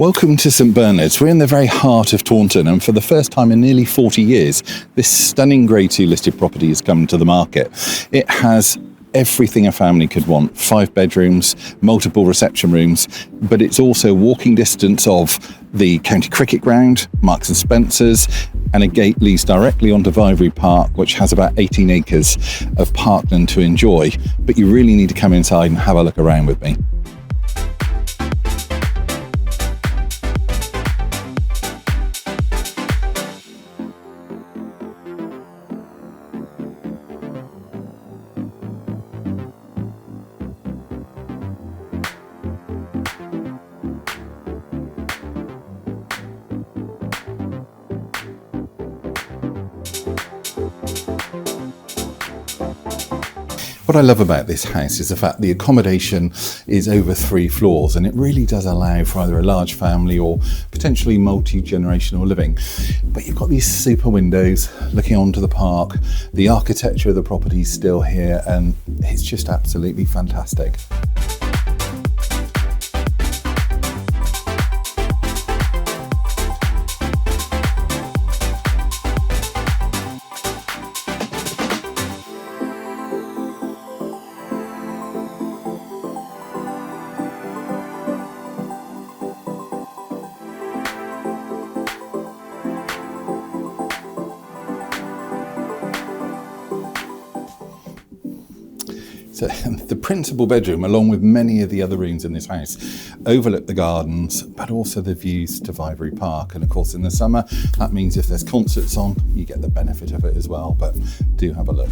Welcome to St Bernard's. We're in the very heart of Taunton, and for the first time in nearly 40 years, this stunning Grade 2 listed property has come to the market. It has everything a family could want: 5 bedrooms, multiple reception rooms, but it's also walking distance of the county cricket ground, Marks and Spencer's, and a gate leads directly onto Vivary Park, which has about 18 acres of parkland to enjoy. But you really need to come inside and have a look around with me. What I love about this house is the fact the accommodation is over 3 floors, and it really does allow for either a large family or potentially multi-generational living. But you've got these super windows looking onto the park. The architecture of the property is still here, and it's just absolutely fantastic. So the principal bedroom, along with many of the other rooms in this house, overlook the gardens, but also the views to Vivary Park. And of course, in the summer, that means if there's concerts on, you get the benefit of it as well. But do have a look.